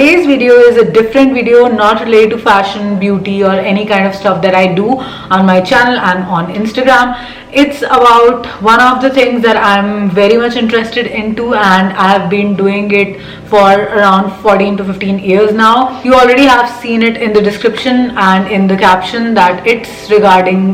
today's video is a different video, not related to fashion, beauty, or any kind of stuff that I do on my channel and on Instagram. It's about one of the things that I'm very much interested into, and I have been doing it for around 14 to 15 years now. You already have seen it in the description and in the caption that it's regarding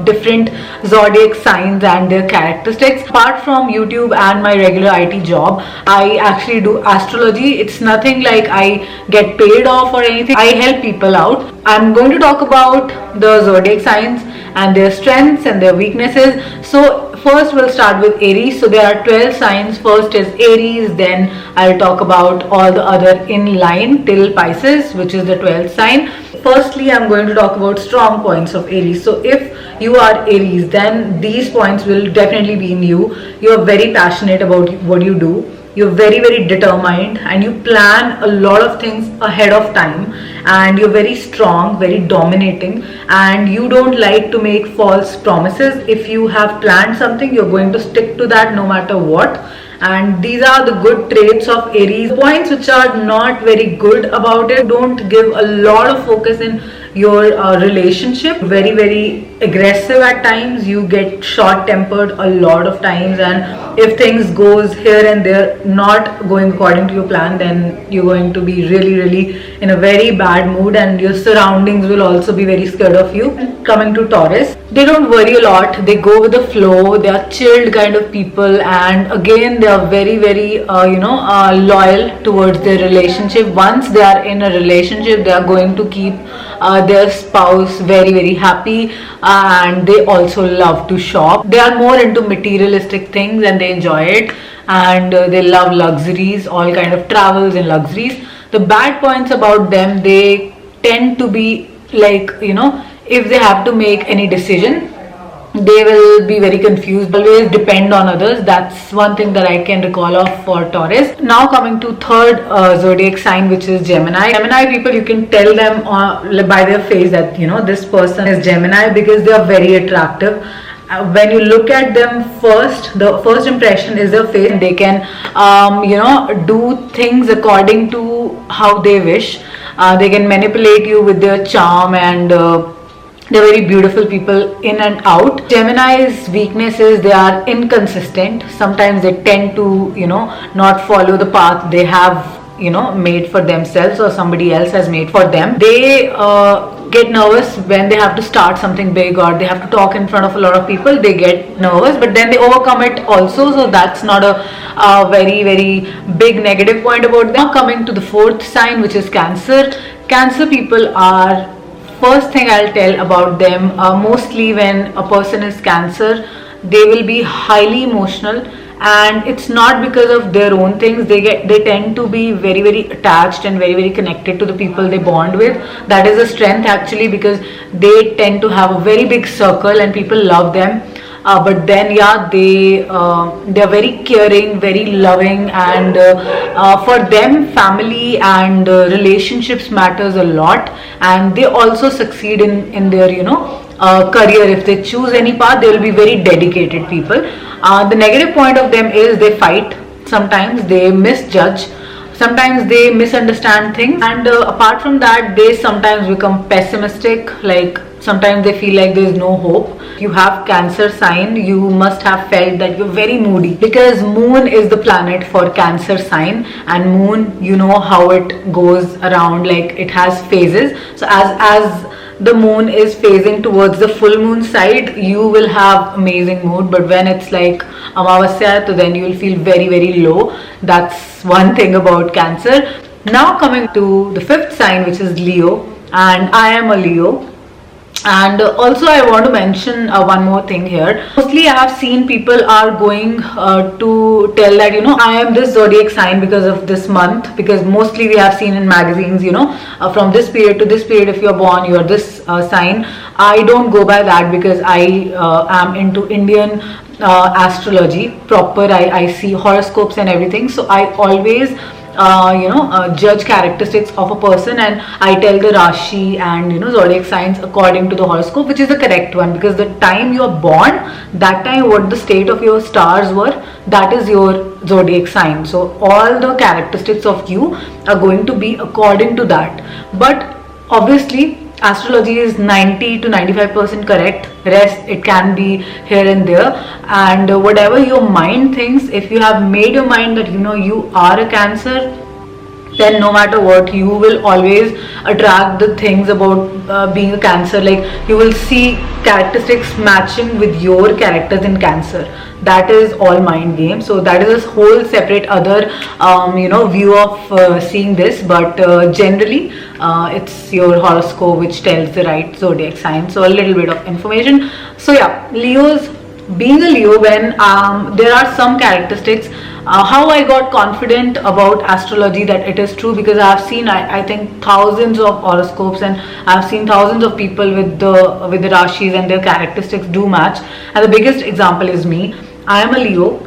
different zodiac signs and their characteristics. Apart from YouTube and my regular IT job, I actually do astrology. It's nothing like I get paid off or anything. I help people out. I'm going to talk about the zodiac signs and their strengths and their weaknesses. So first we'll start with Aries. So there are 12 signs. First is Aries, then I'll talk about all the other in line till Pisces, which is the 12th sign. Firstly, I'm going to talk about strong points of Aries. So if you are Aries, then these points will definitely be in you. You're very passionate about what you do. You're very determined, and you plan a lot of things ahead of time, and you're very strong, very dominating, and you don't like to make false promises. If you have planned something, you're going to stick to that no matter what. And these are the good traits of Aries. Points which are not very good about it: don't give a lot of focus in your relationship. Very aggressive at times. You get short tempered a lot of times, and if things goes here and there not going according to your plan, then you're going to be really in a very bad mood, and your surroundings will also be very scared of you. Coming to Taurus, they don't worry a lot. They go with the flow. They are chilled kind of people, and again they are very loyal towards their relationship. Once they are in a relationship, they are going to keep their spouse very happy, and they also love to shop. They are more into materialistic things and they enjoy it, and they love luxuries, all kind of travels and luxuries. The bad points about them: they tend to be like, if they have to make any decision, they will be very confused, always depend on others. That's one thing that I can recall of for Taurus. Now coming to third zodiac sign, which is Gemini. Gemini people, you can tell them by their face that this person is Gemini, because they are very attractive. When you look at them first, the first impression is their face, and they can do things according to how they wish. They can manipulate you with their charm, and they're very beautiful people in and out. Gemini's weakness is they are inconsistent. Sometimes they tend to not follow the path they have made for themselves, or somebody else has made for them. They get nervous when they have to start something big, or they have to talk in front of a lot of people. They get nervous, but then they overcome it also, so that's not a very big negative point about them. Now coming to the fourth sign, which is Cancer. Cancer people are, first thing I'll tell about them, mostly when a person is Cancer, they will be highly emotional, and it's not because of their own things. They tend to be very attached and very connected to the people they bond with. That is a strength actually, because they tend to have a very big circle and people love them. But then they are very caring, very loving, and for them family and relationships matters a lot, and they also succeed in their career. If they choose any path, they will be very dedicated people. The negative point of them is they fight. Sometimes they misjudge, sometimes they misunderstand things, and apart from that, they sometimes become pessimistic. Like sometimes they feel like there is no hope. You have Cancer sign, you must have felt that you're very moody, because moon is the planet for Cancer sign, and moon, how it goes around, like it has phases. So as the moon is phasing towards the full moon side, you will have amazing mood, but when it's like Amavasya, so then you will feel very low. That's one thing about Cancer. Now coming to the fifth sign, which is Leo, and I am a Leo. And also I want to mention one more thing here. Mostly I have seen people are going to tell that I am this zodiac sign because of this month, because mostly we have seen in magazines from this period to this period, if you're born, you're this sign. I don't go by that, because I am into Indian astrology proper. I see horoscopes and everything, so I always judge characteristics of a person, and I tell the Rashi and zodiac signs according to the horoscope, which is the correct one, because the time you are born, that time what the state of your stars were, that is your zodiac sign. So all the characteristics of you are going to be according to that. But obviously astrology is 90 to 95% correct, rest it can be here and there. And whatever your mind thinks, if you have made your mind that you are a Cancer, then no matter what, you will always attract the things about being a Cancer. Like, you will see characteristics matching with your characters in Cancer. That is all mind game. So that is a whole separate other view of seeing this. But generally it's your horoscope which tells the right zodiac sign. So a little bit of information. So yeah, Leos, being a Leo, when there are some characteristics, how I got confident about astrology that it is true, because I have seen I think thousands of horoscopes, and I have seen thousands of people with the Rashis, and their characteristics do match. And the biggest example is me. I am a Leo,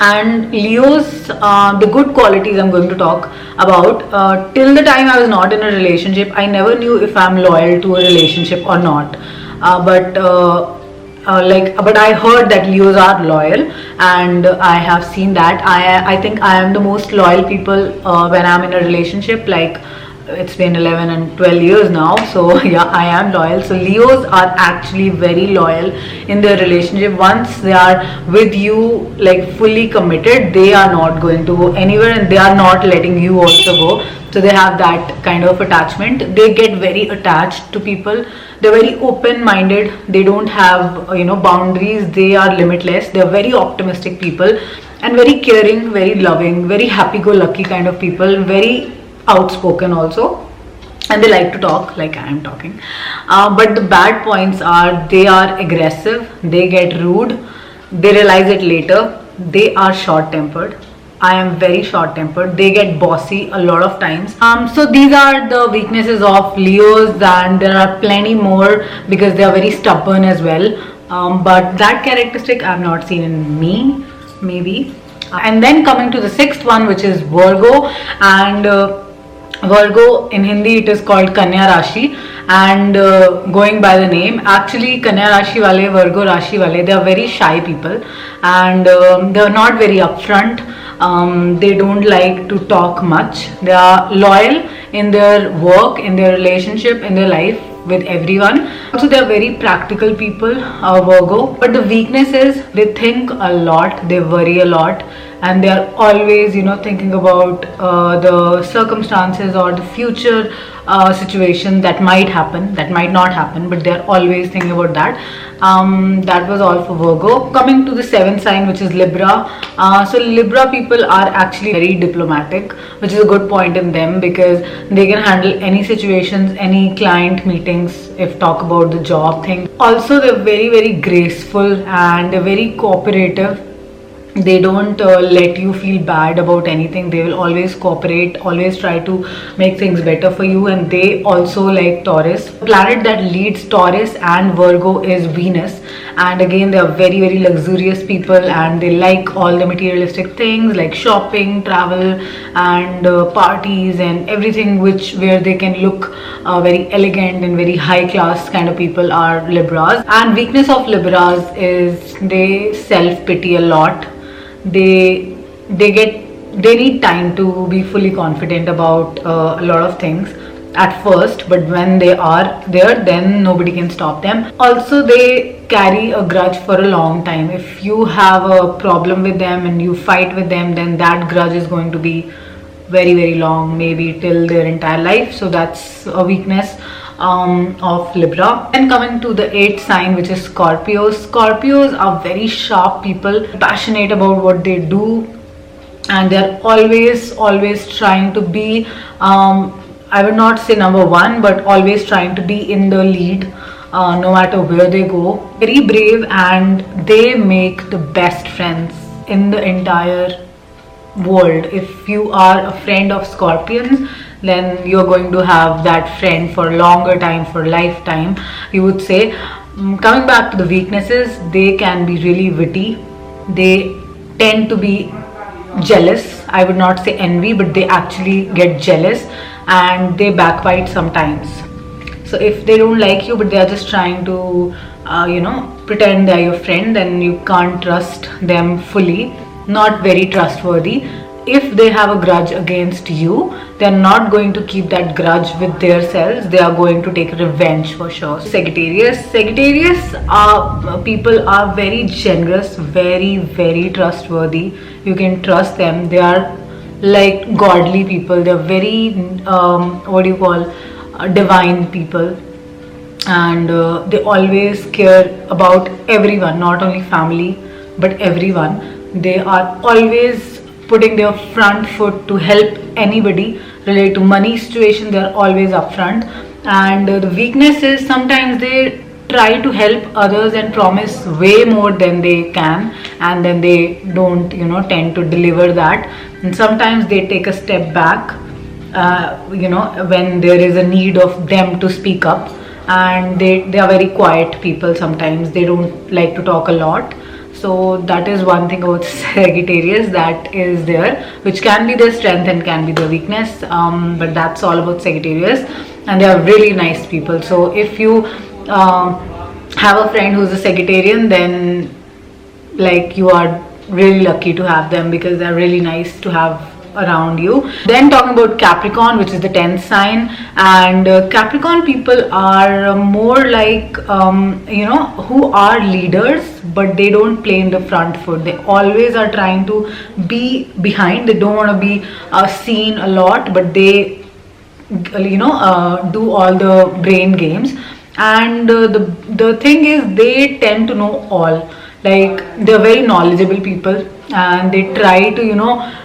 and Leos, the good qualities I'm going to talk about. Till the time I was not in a relationship, I never knew if I'm loyal to a relationship or not. But I heard that Leos are loyal, and I have seen that. I think I am the most loyal people when I'm in a relationship. Like, it's been 11 and 12 years now, so yeah, I am loyal. So Leos are actually very loyal in their relationship. Once they are with you, like fully committed, they are not going to go anywhere, and they are not letting you also go. So they have that kind of attachment. They get very attached to people. They're very open-minded. They don't have boundaries. They are limitless. They're very optimistic people, and very caring, very loving, very happy-go-lucky kind of people. Very outspoken also, and they like to talk like I am talking. But the bad points are, they are aggressive, they get rude, they realize it later, they are short-tempered. I am very short-tempered. They get bossy a lot of times. So these are the weaknesses of Leos, and there are plenty more because they are very stubborn as well. But that characteristic I have not seen in me, maybe. And then coming to the sixth one, which is Virgo, and Virgo in Hindi it is called Kanya Rashi, and going by the name, actually Kanya Rashi wale, Virgo Rashi wale, they are very shy people, and they are not very upfront. They don't like to talk much. They are loyal in their work, in their relationship, in their life with everyone. Also, they are very practical people, Virgo. But the weakness is they think a lot, they worry a lot, and they are always thinking about the circumstances or the future situation that might happen, that might not happen, but they are always thinking about that. That was all for Virgo. Coming to the seventh sign, which is Libra. So Libra people are actually very diplomatic, which is a good point in them, because they can handle any situations, any client meetings, if talk about the job thing. Also, they're very, very graceful, and they're very cooperative. They don't let you feel bad about anything. They will always cooperate, always try to make things better for you. And they also like Taurus. The planet that leads Taurus and Virgo is Venus, and again they are very, very luxurious people, and they like all the materialistic things like shopping, travel, and parties, and everything where they can look very elegant and very high class kind of people are Libras. And weakness of Libras is they self-pity a lot. They need time to be fully confident about a lot of things at first, but when they are there, then nobody can stop them. Also, they carry a grudge for a long time. If you have a problem with them and you fight with them, then that grudge is going to be very, very long, maybe till their entire life. So that's a weakness of Libra. Then coming to the eighth sign, which is Scorpios. Scorpios are very sharp people, passionate about what they do, and they're always trying to be I would not say number one, but always trying to be in the lead, no matter where they go. Very brave, and they make the best friends in the entire world. If you are a friend of Scorpions, then you're going to have that friend for a longer time, for lifetime, you would say. Coming back to the weaknesses, they can be really witty. They tend to be jealous. I would not say envy, but they actually get jealous and they backbite sometimes. So if they don't like you but they are just trying to pretend they're your friend, then you can't trust them fully. Not very trustworthy. If they have a grudge against you, they're not going to keep that grudge with themselves. They are going to take revenge for sure. Sagittarius are people are very generous, very, very trustworthy. You can trust them. They are like godly people. They're very divine people, and they always care about everyone, not only family but everyone. They are always putting their front foot to help anybody relate to money situation. They are always upfront. And the weakness is sometimes they try to help others and promise way more than they can, and then they don't tend to deliver that. And sometimes they take a step back when there is a need of them to speak up, and they are very quiet people. Sometimes they don't like to talk a lot. So that is one thing about Sagittarius that is there, which can be their strength and can be their weakness, but that's all about Sagittarius. And they are really nice people. So if you have a friend who's a Sagittarian, then like you are really lucky to have them, because they're really nice to have around you. Then talking about Capricorn, which is the 10th sign, and Capricorn people are more like who are leaders, but they don't play in the front foot. They always are trying to be behind. They don't want to be seen a lot, but they do all the brain games. And the thing is, they tend to know all. Like, they're very knowledgeable people, and they try to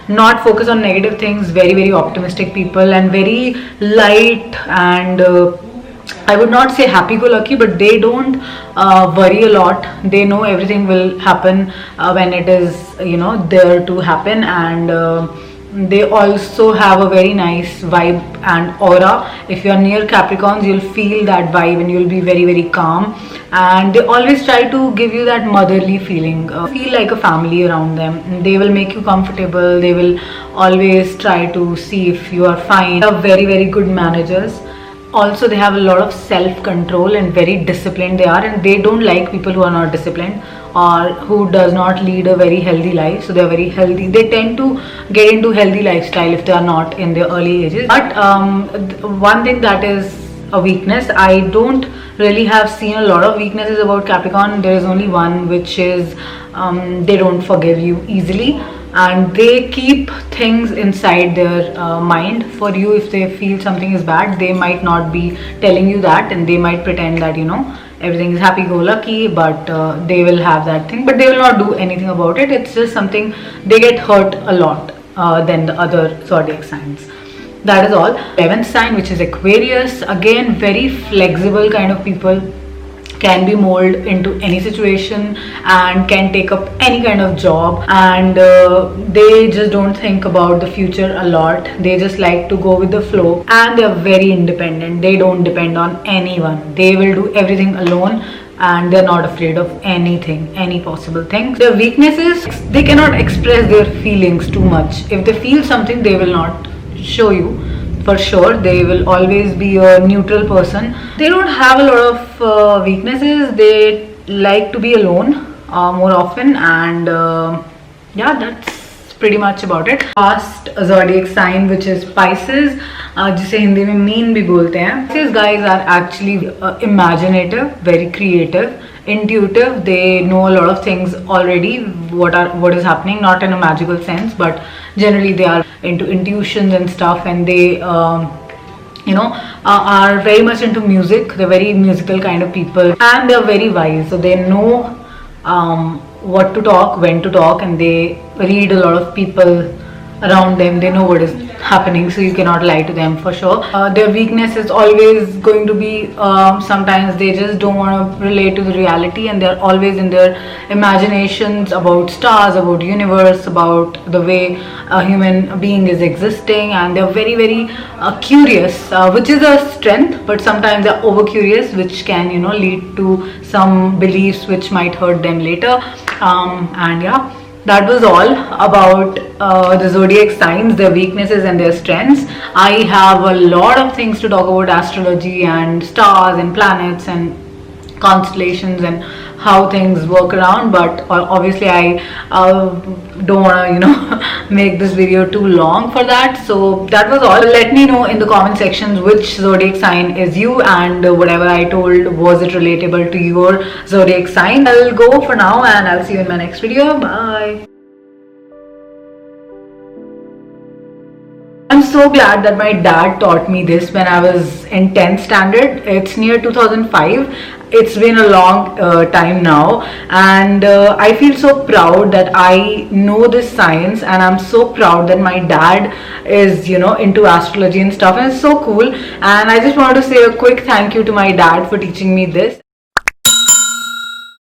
not focus on negative things. Very, very optimistic people, and very light, and I would not say happy-go-lucky, but they don't worry a lot. They know everything will happen when it is there to happen. And they also have a very nice vibe and aura. If you are near Capricorns, you'll feel that vibe and you'll be very, very calm. And they always try to give you that motherly feeling. Feel like a family around them. They will make you comfortable. They will always try to see if you are fine. They are very, very good managers. Also, they have a lot of self-control and very disciplined they are, and they don't like people who are not disciplined or who does not lead a very healthy life. So they are very healthy. They tend to get into healthy lifestyle if they are not in their early ages. But one thing that is a weakness, I don't really have seen a lot of weaknesses about Capricorn. There is only one, which is they don't forgive you easily, and they keep things inside their mind for you. If they feel something is bad, they might not be telling you that, and they might pretend that everything is happy-go-lucky, but they will have that thing, but they will not do anything about it. It's just something, they get hurt a lot than the other zodiac signs. That is all. 11th sign, which is Aquarius, again very flexible kind of people, can be molded into any situation and can take up any kind of job, and they just don't think about the future a lot. They just like to go with the flow, and they're very independent. They don't depend on anyone. They will do everything alone, and they're not afraid of anything, any possible thing. Their weaknesses, they cannot express their feelings too much. If they feel something, they will not show you. For sure, they will always be a neutral person. They don't have a lot of weaknesses. They like to be alone more often, and yeah, that's pretty much about it. Last zodiac sign, which is Pisces, जिसे हिंदी में mean भी बोलते हैं. These guys are actually imaginative, very creative, intuitive. They know a lot of things already, what is happening, not in a magical sense, but generally they are into intuitions and stuff, and they are very much into music. They're very musical kind of people, and they're very wise, so they know what to talk, when to talk, and they read a lot of people around them. They know what is happening, so you cannot lie to them for sure. Their weakness is always going to be sometimes they just don't want to relate to the reality, and they're always in their imaginations about stars, about universe, about the way a human being is existing, and they're very, very curious, which is a strength, but sometimes they're over curious, which can lead to some beliefs which might hurt them later. And yeah, that was all about the zodiac signs, their weaknesses and their strengths. I have a lot of things to talk about astrology and stars and planets and constellations and how things work around, but obviously I don't want to make this video too long for that. So that was all. Let me know in the comment sections which zodiac sign is you, and whatever I told, was it relatable to your zodiac sign. I'll go for now and I'll see you in my next video. Bye. I'm so glad that my dad taught me this when I was in 10th standard. It's near 2005. It's been a long time now, and I feel so proud that I know this science, and I'm so proud that my dad is into astrology and stuff, and it's so cool. And I just wanted to say a quick thank you to my dad for teaching me this.